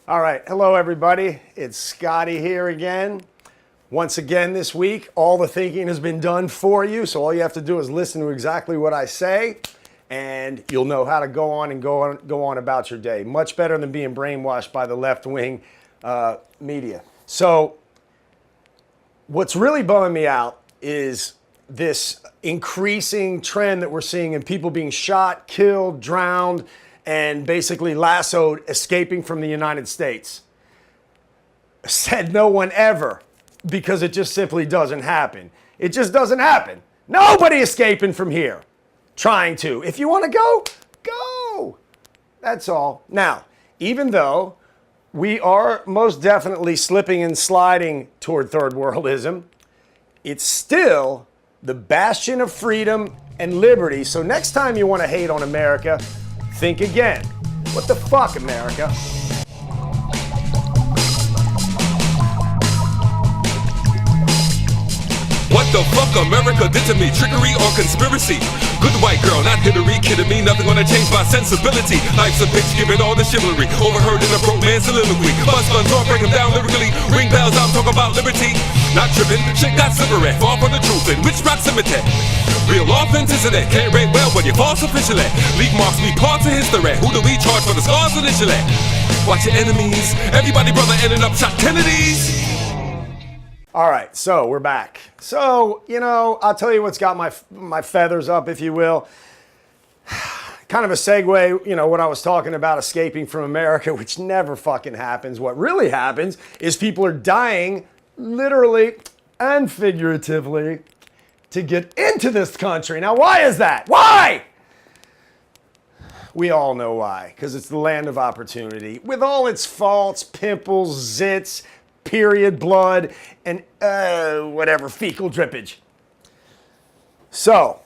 All right, hello everybody. It's Scotty here again. Once again this week, all the thinking has been done for you, so all you have to do is listen to exactly what I say, and you'll know how to go on about your day. Much better than being brainwashed by the left-wing media. So, what's really bumming me out is this increasing trend that we're seeing in people being shot, killed, drowned, and basically lassoed, escaping from the United States. Said no one ever, because it just simply doesn't happen. It just doesn't happen. Nobody escaping from here. Trying to. If you want to go, go. That's all. Now, even though we are most definitely slipping and sliding toward third worldism, it's still the bastion of freedom and liberty. So next time you want to hate on America, think again. What the fuck, America? What the fuck America did to me? Trickery or conspiracy? Good white girl, not Hillary, kidding me. Nothing gonna change my sensibility. Life's a bitch, giving all the chivalry. Overheard in a broke man's soliloquy. Bust guns or break him down lyrically. Ring bells, I'm talking about liberty. Not tripping, shit got slippery. Far from the truth in which proximity? Real authenticity, can't rate well when you're false officially. Leave marks me parts of history. Who do we charge for the scars initially? Watch your enemies. Everybody brother ending up shot Kennedys. All right, so we're back. So, I'll tell you what's got my feathers up, if you will. Kind of a segue, what I was talking about escaping from America, which never fucking happens. What really happens is people are dying, literally and figuratively, to get into this country. Now, why is that? Why? We all know why, because it's the land of opportunity. With all its faults, pimples, zits, period, blood, and whatever, fecal drippage. So,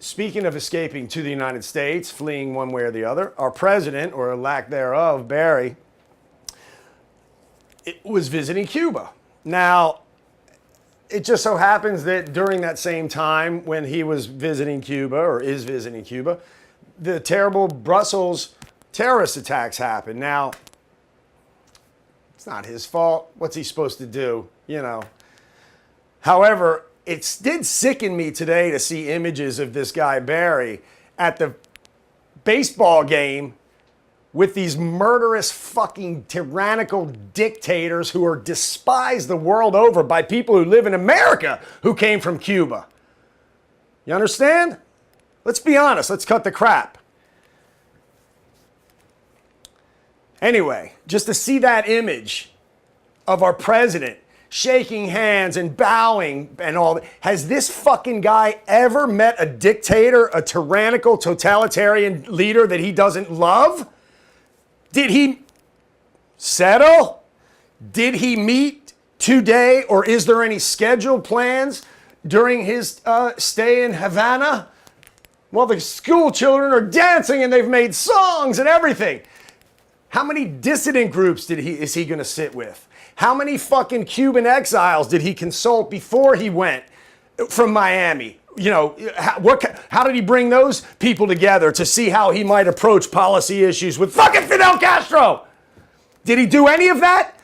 speaking of escaping to the United States, fleeing one way or the other, our president, or lack thereof, Barry, was visiting Cuba. Now, it just so happens that during that same time when he was visiting Cuba, or is visiting Cuba, the terrible Brussels terrorist attacks happened. Now, it's not his fault. What's he supposed to do? However, it did sicken me today to see images of this guy, Barry, at the baseball game with these murderous fucking tyrannical dictators who are despised the world over by people who live in America who came from Cuba. You understand? Let's be honest. Let's cut the crap. Anyway, just to see that image of our president shaking hands and bowing and all that. Has this fucking guy ever met a dictator, a tyrannical, totalitarian leader that he doesn't love? Did he settle? Did he meet today, or is there any scheduled plans during his stay in Havana? Well, the school children are dancing and they've made songs and everything. How many dissident groups is he going to sit with? How many fucking Cuban exiles did he consult before he went from Miami? How did he bring those people together to see how he might approach policy issues with fucking Fidel Castro? Did he do any of that?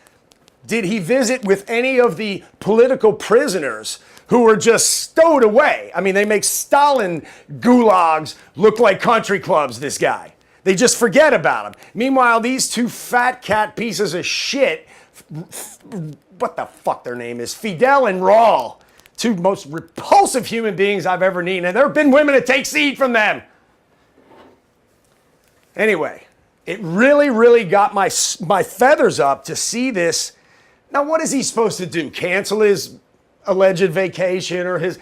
Did he visit with any of the political prisoners who were just stowed away? I mean, they make Stalin gulags look like country clubs, this guy. They just forget about him. Meanwhile, these two fat cat pieces of shit, what the fuck their name is, Fidel and Raul, two most repulsive human beings I've ever known, and there have been women that take seed from them. Anyway, it really, really got my feathers up to see this. Now, what is he supposed to do? Cancel his alleged vacation or his...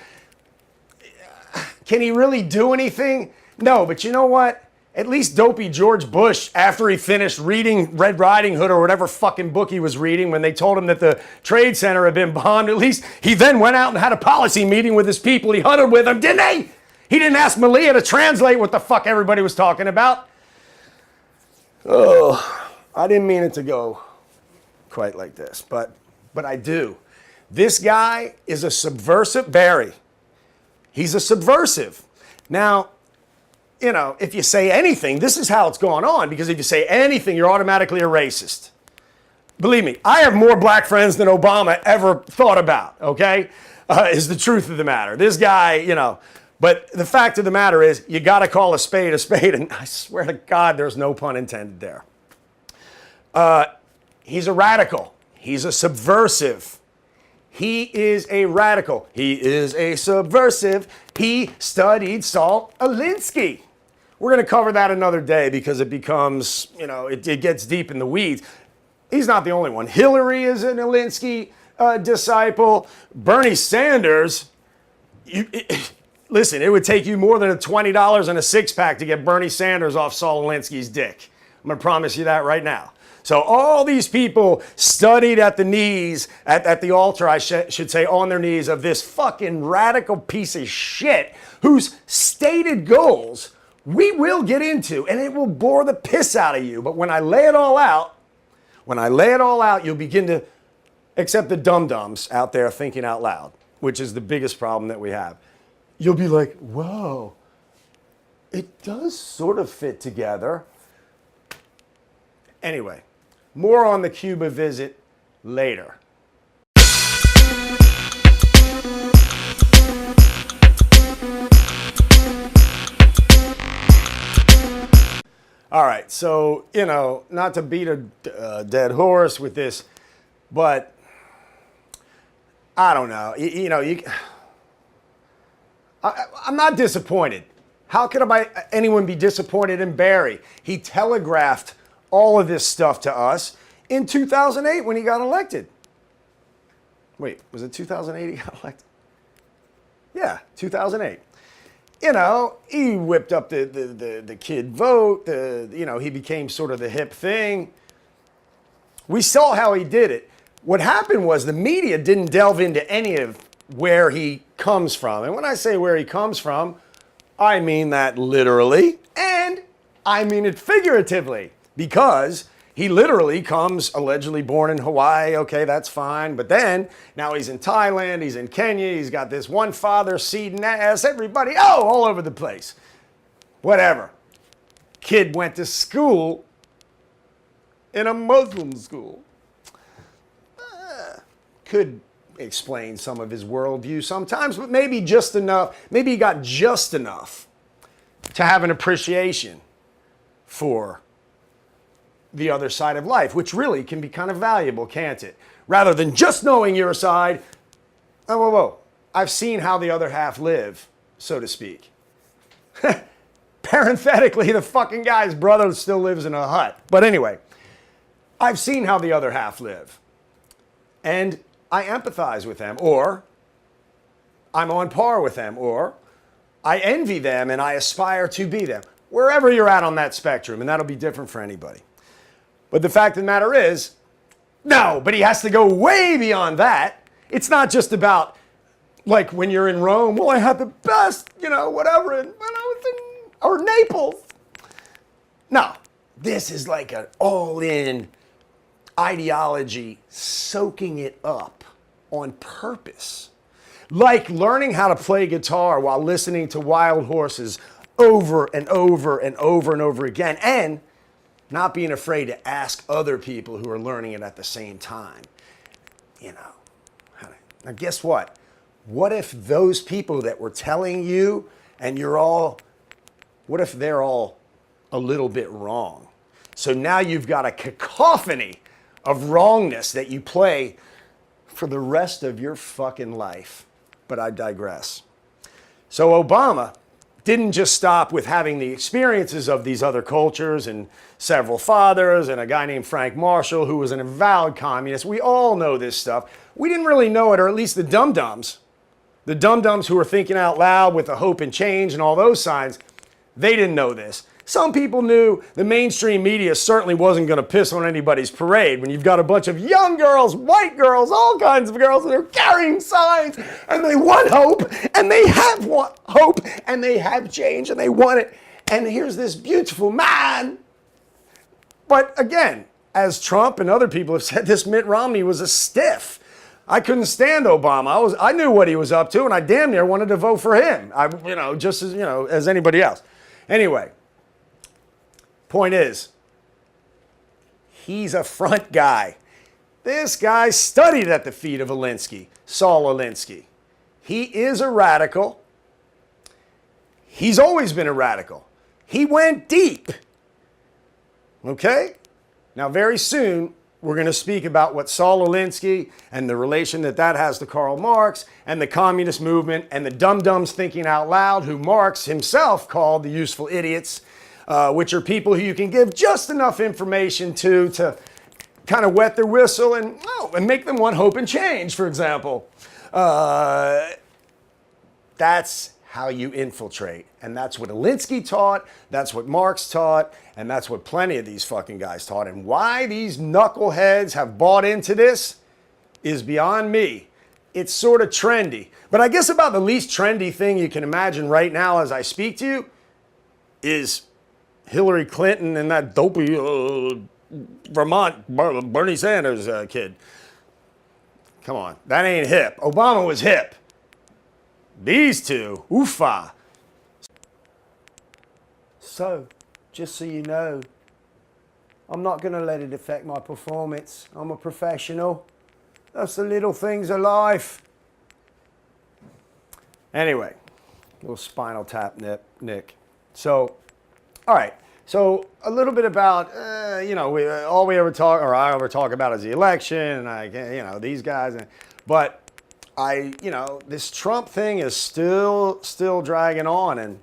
Can he really do anything? No, but you know what? At least dopey George Bush, after he finished reading Red Riding Hood or whatever fucking book he was reading when they told him that the Trade Center had been bombed, at least he then went out and had a policy meeting with his people. He hunted with them, didn't he? He didn't ask Malia to translate what the fuck everybody was talking about. Oh, I didn't mean it to go quite like this, but I do. This guy is a subversive, Barry. He's a subversive. Now, you know, if you say anything, this is how it's gone on, because if you say anything, you're automatically a racist. Believe me, I have more black friends than Obama ever thought about, okay? Is the truth of the matter. This guy, you know, but the fact of the matter is, you got to call a spade, and I swear to God, there's no pun intended there. He's a radical. He's a subversive. He is a radical. He is a subversive. He studied Saul Alinsky. We're going to cover that another day because it becomes, you know, it gets deep in the weeds. He's not the only one. Hillary is an Alinsky disciple. Bernie Sanders, listen, it would take you more than $20 and a six-pack to get Bernie Sanders off Saul Alinsky's dick. I'm going to promise you that right now. So all these people studied at the knees, at the altar, I should say, on their knees, of this fucking radical piece of shit whose stated goals we will get into, and it will bore the piss out of you. But when I lay it all out, you'll begin to accept the dum-dums out there thinking out loud, which is the biggest problem that we have. You'll be like, whoa, it does sort of fit together. Anyway, more on the Cuba visit later. All right, so, you know, not to beat a dead horse with this, but I don't know. I'm not disappointed. How could anyone be disappointed in Barry? He telegraphed all of this stuff to us in 2008 when he got elected. Wait, was it 2008 he got elected? Yeah, 2008. You know, he whipped up the kid vote. He became sort of the hip thing. We saw how he did it. What happened was the media didn't delve into any of where he comes from. And when I say where he comes from, I mean that literally, and I mean it figuratively, because he literally comes allegedly born in Hawaii. Okay, that's fine. But then now he's in Thailand, he's in Kenya, he's got this one father, seed and ass, everybody, all over the place. Whatever. Kid went to school in a Muslim school. Could explain some of his worldview sometimes, but maybe just enough. Maybe he got just enough to have an appreciation for the other side of life, which really can be kind of valuable, can't it? Rather than just knowing your side. Oh, whoa. I've seen how the other half live, so to speak. Parenthetically, the fucking guy's brother still lives in a hut. But anyway, I've seen how the other half live. And I empathize with them, or I'm on par with them, or I envy them and I aspire to be them. Wherever you're at on that spectrum, and that'll be different for anybody. But the fact of the matter is, no, but he has to go way beyond that. It's not just about, like, when you're in Rome, well, I had the best, whatever, when I was or Naples. No, this is like an all-in ideology, soaking it up on purpose. Like learning how to play guitar while listening to Wild Horses over and over and over and over again, and not being afraid to ask other people who are learning it at the same time. Now guess what? What if those people that were telling you, and what if they're all a little bit wrong? So now you've got a cacophony of wrongness that you play for the rest of your fucking life. But I digress. So Obama didn't just stop with having the experiences of these other cultures and several fathers and a guy named Frank Marshall who was an avowed communist. We all know this stuff. We didn't really know it, or at least the dum-dums who were thinking out loud with the hope and change and all those signs, they didn't know this. Some people knew. The mainstream media certainly wasn't going to piss on anybody's parade when you've got a bunch of young girls, white girls, all kinds of girls, and they're carrying signs, and they want hope, and they have hope, and they have change, and they want it. And here's this beautiful man. But again, as Trump and other people have said, this Mitt Romney was a stiff. I couldn't stand Obama. I knew what he was up to, and I damn near wanted to vote for him. Just as, as anybody else. Anyway, point is, he's a front guy. This guy studied at the feet of Saul Alinsky. He is a radical. He's always been a radical. He went deep. Okay? Now, very soon, we're going to speak about what Saul Alinsky and the relation that has to Karl Marx and the communist movement and the dum-dums thinking out loud, who Marx himself called the useful idiots, which are people who you can give just enough information to kind of wet their whistle and make them want hope and change, for example. That's how you infiltrate. And that's what Alinsky taught, that's what Marx taught, and that's what plenty of these fucking guys taught. And why these knuckleheads have bought into this is beyond me. It's sort of trendy. But I guess about the least trendy thing you can imagine right now as I speak to you is Hillary Clinton and that dopey Vermont Bernie Sanders kid. Come on, that ain't hip. Obama was hip. These two, oofa. So, just so you know, I'm not going to let it affect my performance. I'm a professional. That's the little things of life. Anyway, little spinal tap, Nick. So, all right. So a little bit about, all we ever talk, or I ever talk about is the election, and these guys. But this Trump thing is still dragging on, and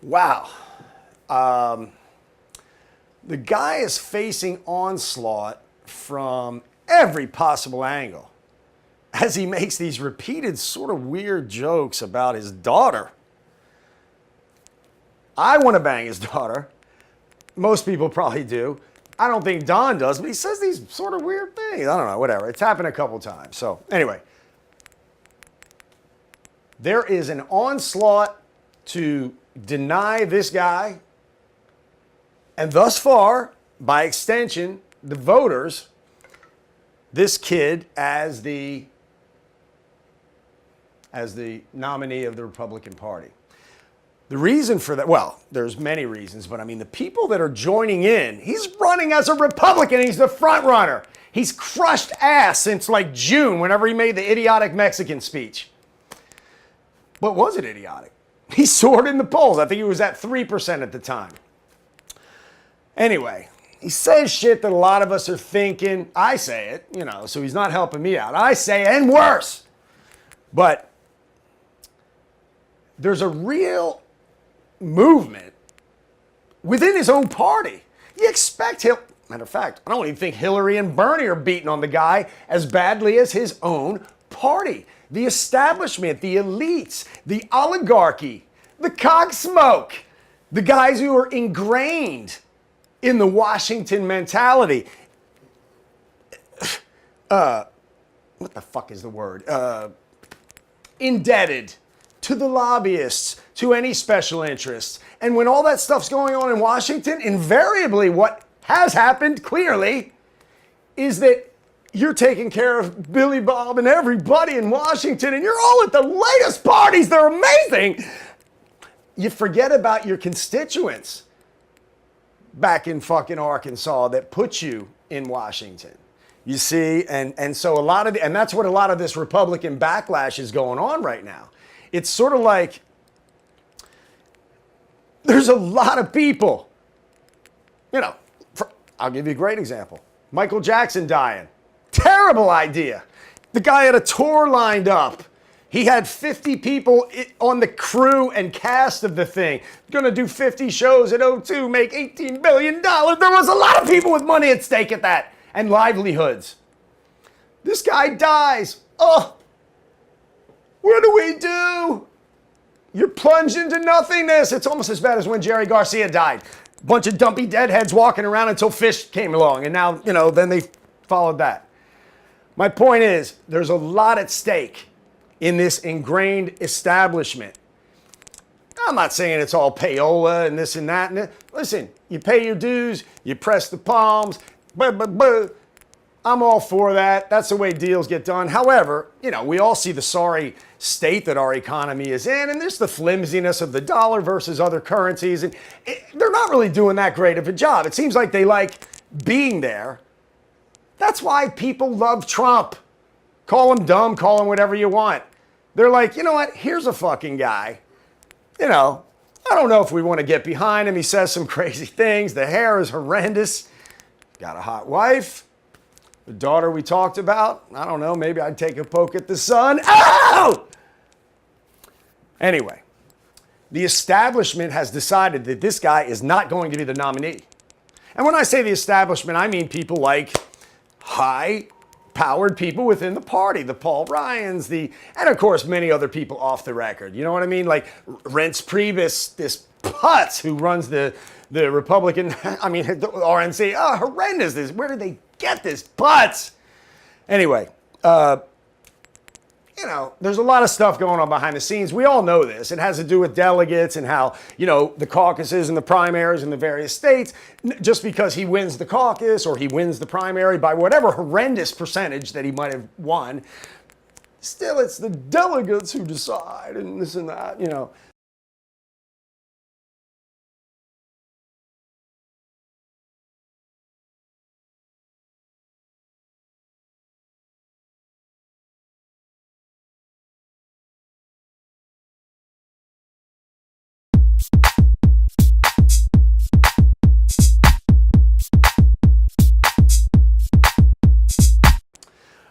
wow. The guy is facing onslaught from every possible angle as he makes these repeated sort of weird jokes about his daughter. I want to bang his daughter. Most people probably do. I don't think Don does, but he says these sort of weird things. I don't know, whatever. It's happened a couple times. So anyway, there is an onslaught to deny this guy, and thus far, by extension, the voters, this kid as the nominee of the Republican Party. The reason for that, well, there's many reasons, but I mean, the people that are joining in, he's running as a Republican, he's the front runner. He's crushed ass since like June, whenever he made the idiotic Mexican speech. But was it idiotic? He soared in the polls. I think he was at 3% at the time. Anyway, he says shit that a lot of us are thinking. I say it, so he's not helping me out. I say it, and worse. But there's a real movement within his own party. You expect him. Matter of fact, I don't even think Hillary and Bernie are beating on the guy as badly as his own party. The establishment, the elites, the oligarchy, the cocksmoke, the guys who are ingrained in the Washington mentality. What the fuck is the word? Indebted to the lobbyists, to any special interests. And when all that stuff's going on in Washington, invariably what has happened clearly is that you're taking care of Billy Bob and everybody in Washington, and you're all at the latest parties. They're amazing. You forget about your constituents back in fucking Arkansas that put you in Washington. You see, and so and that's what a lot of this Republican backlash is going on right now. It's sort of like there's a lot of people, I'll give you a great example. Michael Jackson dying. Terrible idea. The guy had a tour lined up. He had 50 people on the crew and cast of the thing. Gonna do 50 shows at O2, make $18 billion. There was a lot of people with money at stake at that and livelihoods. This guy dies. Oh, what do we do? You're plunged into nothingness. It's almost as bad as when Jerry Garcia died. Bunch of dumpy deadheads walking around until Fish came along. And now, then they followed that. My point is, there's a lot at stake in this ingrained establishment. I'm not saying it's all payola and this and that. Listen, you pay your dues, you press the palms, I'm all for that. That's the way deals get done. However, we all see the sorry state that our economy is in, and there's the flimsiness of the dollar versus other currencies, and they're not really doing that great of a job. It seems like they like being there. That's why people love Trump. Call him dumb, call him whatever you want. They're like, you know what? Here's a fucking guy. I don't know if we want to get behind him. He says some crazy things. The hair is horrendous. Got a hot wife. The daughter we talked about. I don't know. Maybe I'd take a poke at the son. Ow! Anyway, the establishment has decided that this guy is not going to be the nominee. And when I say the establishment, I mean people like high-powered people within the party, the Paul Ryans, and of course many other people off the record. You know what I mean? Like Reince Priebus, this putz who runs the Republican, the RNC. Oh, horrendous! Where did they get this putz? Anyway, there's a lot of stuff going on behind the scenes. We all know this. It has to do with delegates and how, the caucuses and the primaries in the various states, just because he wins the caucus or he wins the primary by whatever horrendous percentage that he might have won, still it's the delegates who decide and this and that,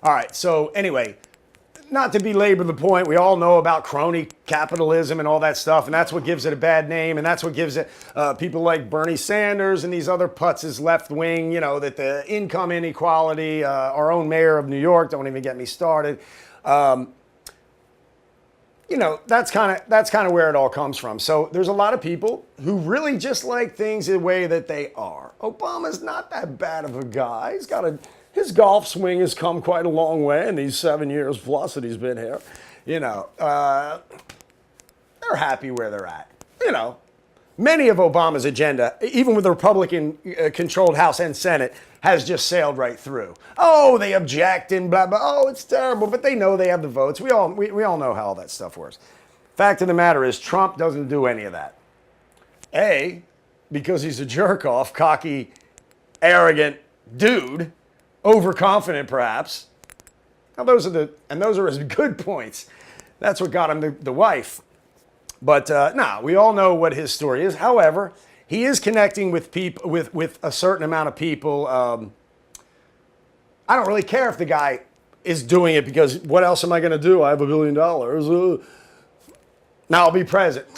All right, so anyway, not to belabor the point, we all know about crony capitalism and all that stuff, and that's what gives it a bad name, and that's what gives it people like Bernie Sanders and these other putzes left wing, that the income inequality, our own mayor of New York, don't even get me started. That's kind of where it all comes from. So there's a lot of people who really just like things the way that they are. Obama's not that bad of a guy. His golf swing has come quite a long way in these 7 years plus that he's been here. They're happy where they're at. Many of Obama's agenda, even with the Republican-controlled House and Senate, has just sailed right through. Oh, they object and blah, blah. Oh, it's terrible, but they know they have the votes. We all know how all that stuff works. Fact of the matter is, Trump doesn't do any of that. A, because he's a jerk-off, cocky, arrogant dude, overconfident perhaps. Now those are his good points. That's what got him the wife. But we all know what his story is. However, he is connecting with people with a certain amount of people. I don't really care if the guy is doing it because what else am I going to do? I have $1 billion. Now I'll be president.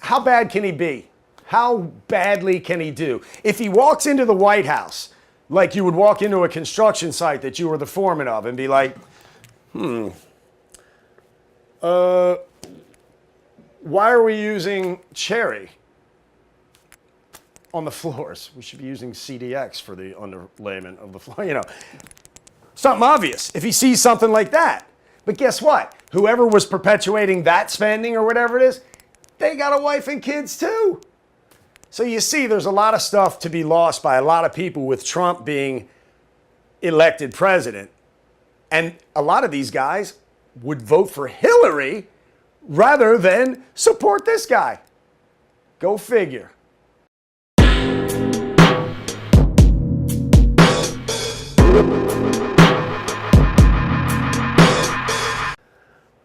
How bad can he be? How badly can he do? If he walks into the White House like you would walk into a construction site that you were the foreman of and be like, why are we using cherry on the floors? We should be using CDX for the underlayment of the floor, Something obvious if he sees something like that. But guess what? Whoever was perpetuating that spending or whatever it is, they got a wife and kids too. So you see, there's a lot of stuff to be lost by a lot of people with Trump being elected president. And a lot of these guys would vote for Hillary rather than support this guy. Go figure.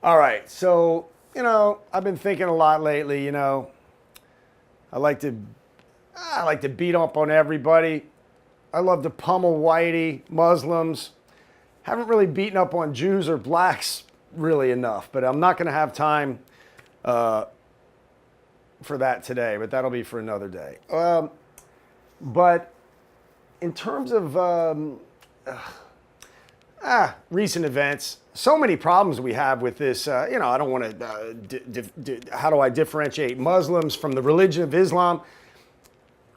All right, so, I've been thinking a lot lately, I like to beat up on everybody. I love to pummel whitey, Muslims. Haven't really beaten up on Jews or blacks really enough, but I'm not going to have time for that today, but that'll be for another day. But in terms of recent events, so many problems we have with this. I don't want to, how do I differentiate Muslims from the religion of Islam?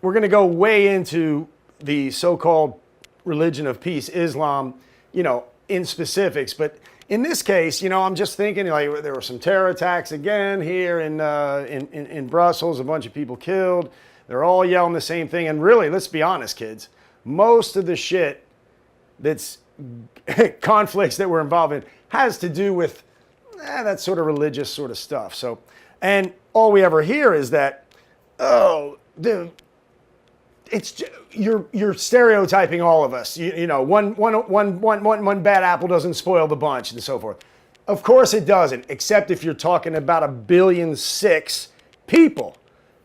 We're going to go way into the so-called religion of peace, Islam, in specifics. But in this case, I'm just thinking like there were some terror attacks again here in Brussels, a bunch of people killed. They're all yelling the same thing. And really, let's be honest, kids, most of the shit that's conflicts that we're involved in has to do with that sort of religious sort of stuff. So, and all we ever hear is that, oh, you're stereotyping all of us. You know, one bad apple doesn't spoil the bunch and so forth. Of course it doesn't, except if you're talking about 1.6 billion people.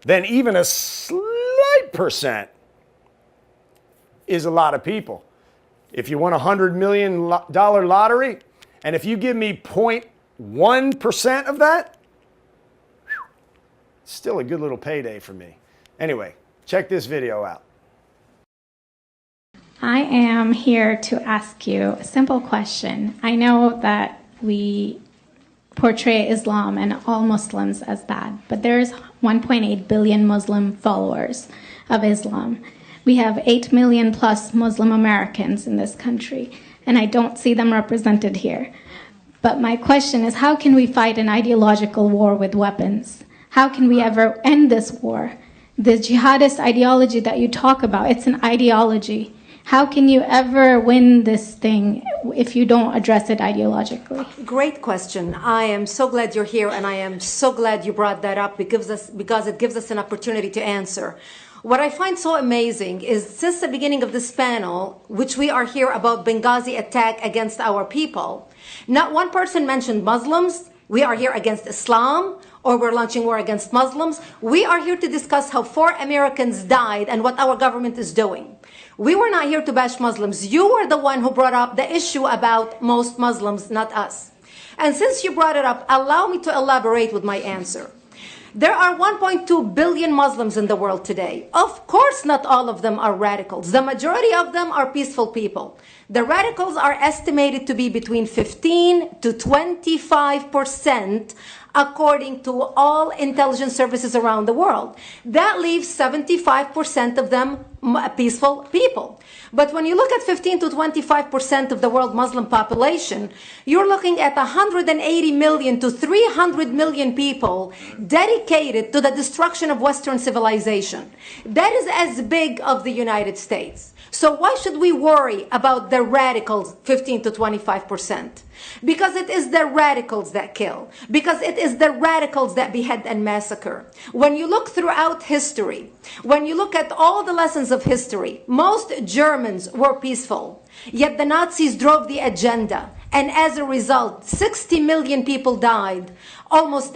Then even a slight percent is a lot of people. If you want $100 million lottery, and if you give me 0.1% of that, it's still a good little payday for me. Anyway, check this video out. I am here to ask you a simple question. I know that we portray Islam and all Muslims as bad, but there's 1.8 billion Muslim followers of Islam. We have 8 million plus Muslim Americans in this country, and I don't see them represented here. But my question is, how can we fight an ideological war with weapons? How can we ever end this war? The jihadist ideology that you talk about, it's an ideology. How can you ever win this thing if you don't address it ideologically? Great question. I am so glad you're here, and I am so glad you brought that up because it gives us an opportunity to answer. What I find so amazing is since the beginning of this panel, which we are here about Benghazi attack against our people, not one person mentioned Muslims. We are here against Islam, or we're launching war against Muslims. We are here to discuss how 4 Americans died and what our government is doing. We were not here to bash Muslims. You were the one who brought up the issue about most Muslims, not us. And since you brought it up, allow me to elaborate with my answer. There are 1.2 billion Muslims in the world today. Of course, not all of them are radicals. The majority of them are peaceful people. The radicals are estimated to be between 15 to 25%, according to all intelligence services around the world. That leaves 75% of them peaceful people. But when you look at 15 to 25% of the world Muslim population, you're looking at 180 million to 300 million people dedicated to the destruction of Western civilization. That is as big of the United States. So why should we worry about the radicals, 15 to 25%? Because it is the radicals that kill. Because it is the radicals that behead and massacre. When you look throughout history, when you look at all the lessons of history, most Germans were peaceful. Yet the Nazis drove the agenda. And as a result, 60 million people died. Almost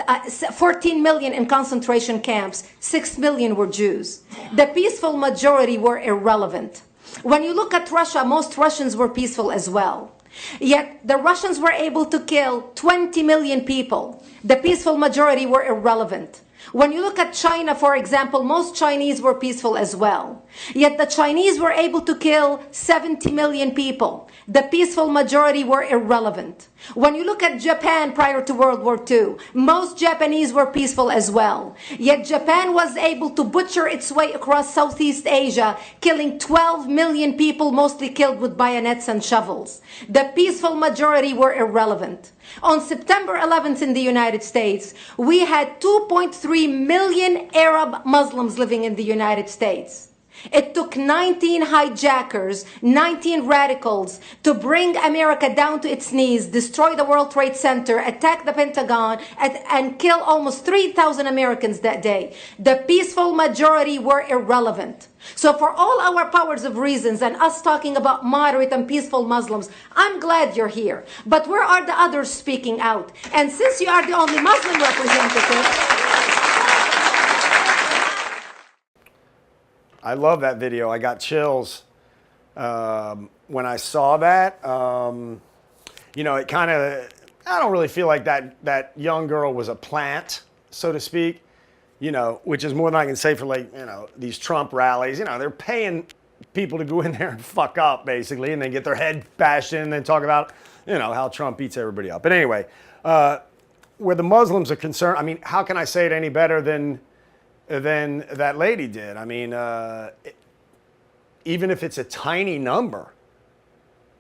14 million in concentration camps. 6 million were Jews. The peaceful majority were irrelevant. When you look at Russia, most Russians were peaceful as well. Yet the Russians were able to kill 20 million people. The peaceful majority were irrelevant. When you look at China, for example, most Chinese were peaceful as well. Yet the Chinese were able to kill 70 million people. The peaceful majority were irrelevant. When you look at Japan prior to World War II, most Japanese were peaceful as well. Yet Japan was able to butcher its way across Southeast Asia, killing 12 million people, mostly killed with bayonets and shovels. The peaceful majority were irrelevant. On September 11th in the United States, we had 2.3 million Arab Muslims living in the United States. It took 19 hijackers, 19 radicals to bring America down to its knees, destroy the World Trade Center, attack the Pentagon, and kill almost 3,000 Americans that day. The peaceful majority were irrelevant. So for all our powers of reasons and us talking about moderate and peaceful Muslims, I'm glad you're here. But where are the others speaking out? And since you are the only Muslim representative... I love that video. I got chills when I saw that. You know, it kind of, I don't really feel like that young girl was a plant, so to speak, you know, which is more than I can say for, like, you know, these Trump rallies. You know, they're paying people to go in there and fuck up, basically, and then get their head bashed in and then talk about, you know, how Trump beats everybody up. But anyway, where the Muslims are concerned, I mean, how can I say it any better than that lady did? I mean, even if it's a tiny number,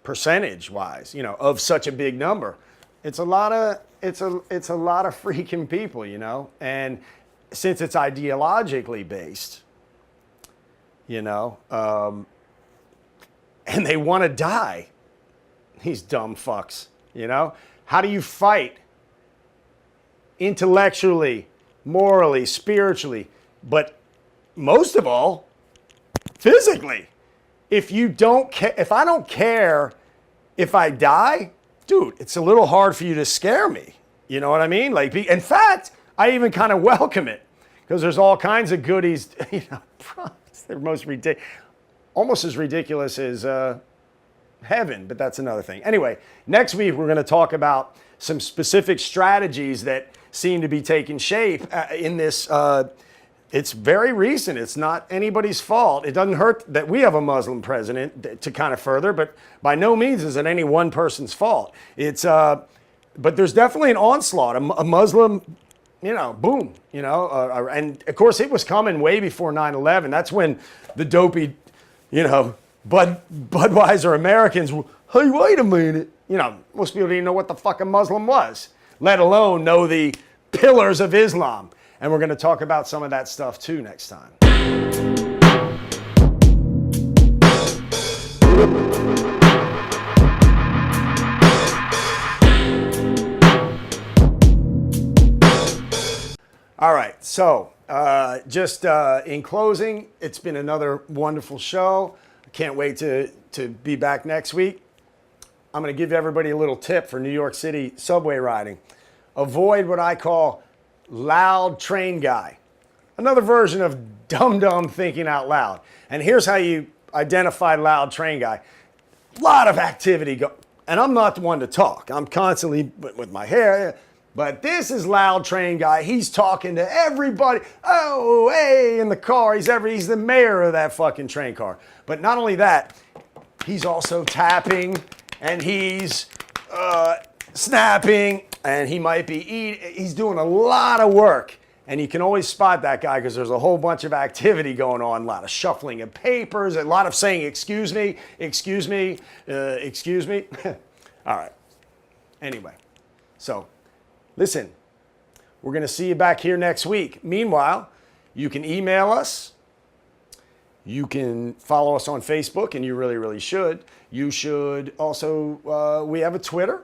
percentage-wise, you know, of such a big number, it's a lot of freaking people, you know. And since it's ideologically based, you know, and they want to die, These dumb fucks, you know? How do you fight intellectually, morally, spiritually, but most of all, physically? If you don't care, if I don't care if I die, dude, it's a little hard for you to scare me. You know what I mean? Like, in fact, I even kind of welcome it because there's all kinds of goodies, you know, they're almost as ridiculous as heaven, but that's another thing. Anyway, next week we're going to talk about some specific strategies that seem to be taking shape in this. It's very recent. It's not anybody's fault. It doesn't hurt that we have a Muslim president to kind of further, but by no means is it any one person's fault. It's, but there's definitely an onslaught, a Muslim, you know, boom, you know, and of course it was coming way before 9/11. That's when the dopey, you know, Budweiser Americans, hey, wait a minute. You know, most people didn't know what the fuck a Muslim was, let alone know the pillars of Islam. And we're going to talk about some of that stuff too next time. All right, so just in closing, it's been another wonderful show. I can't wait to be back next week. I'm going to give everybody a little tip for New York City subway riding. Avoid what I call loud train guy. Another version of dumb thinking out loud. And here's how you identify loud train guy. A lot of activity and I'm not the one to talk. I'm constantly with my hair. But this is loud train guy. He's talking to everybody. Oh, hey, in the car. He's the mayor of that fucking train car. But not only that, he's also tapping and he's snapping. And he might be eating. He's doing a lot of work. And you can always spot that guy because there's a whole bunch of activity going on. A lot of shuffling of papers. A lot of saying, excuse me, excuse me, excuse me. All right. Anyway. So, listen. We're going to see you back here next week. Meanwhile, you can email us. You can follow us on Facebook. And you really, really should. You should also, we have a Twitter.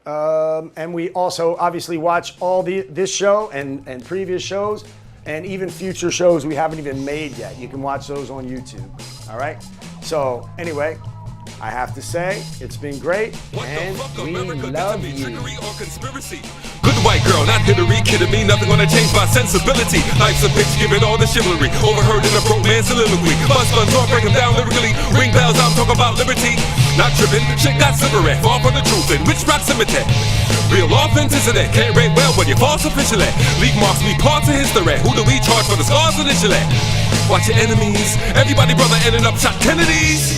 And we also obviously watch all this show and previous shows and even future shows we haven't even made yet. You can watch those on YouTube. All right. So anyway, I have to say it's been great and we love you. Good white girl, not Hillary, kidding me. Nothing gonna change my sensibility. Life's a bitch, giving all the chivalry. Overheard in a broke man's soliloquy. Buzz fun talk, break them down lyrically. Ring bells, I'm talking about liberty. Not tripping, shit got slippery. Far from the truth, in which proximity? Real authenticity, can't rate well when you're false officially. Leave marks, leave parts of history. Who do we charge for the scars initially? Watch your enemies. Everybody brother ending up shot Kennedys.